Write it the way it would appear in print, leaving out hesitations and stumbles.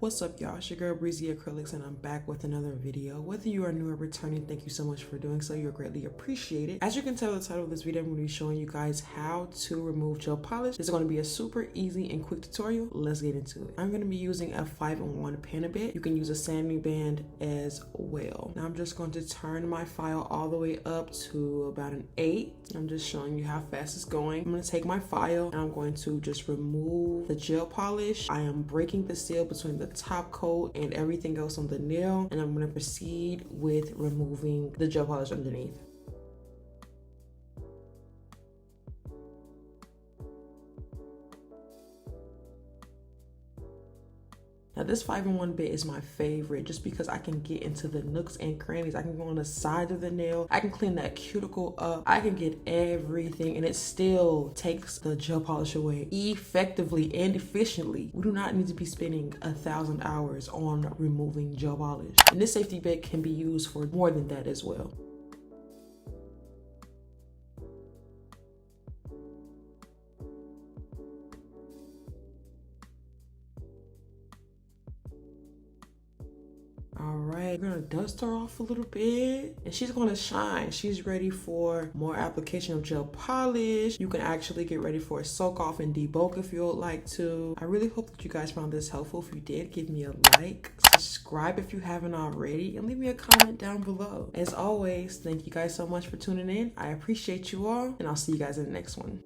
What's up, y'all? It's your girl Breezy Acrylics, and I'm back with another video. Whether you are new or returning, thank you so much for doing so. You're greatly appreciated. As you can tell, the title of this video, I'm going to be showing you guys how to remove gel polish. This is going to be a super easy and quick tutorial. Let's get into it. I'm going to be using a 5-in-1 pen bit. You can use a sanding band as well. Now I'm just going to turn my file all the way up to about an 8. I'm just showing you how fast it's going. I'm going to take my file and I'm going to just remove the gel polish. I am breaking the seal between the top coat and everything else on the nail, and I'm going to proceed with removing the gel polish underneath. Now this 5-in-1 bit is my favorite just because I can get into the nooks and crannies. I can go on the side of the nail. I can clean that cuticle up. I can get everything, and it still takes the gel polish away effectively and efficiently. We do not need to be spending 1,000 hours on removing gel polish. And this safety bit can be used for more than that as well. All right, we're gonna dust her off a little bit and she's gonna shine. She's ready for more application of gel polish. You can actually get ready for a soak off and debulk if you would like to. I really hope that you guys found this helpful. If you did, give me a like, subscribe if you haven't already, and leave me a comment down below. As always, thank you guys so much for tuning in. I appreciate you all, and I'll see you guys in the next one.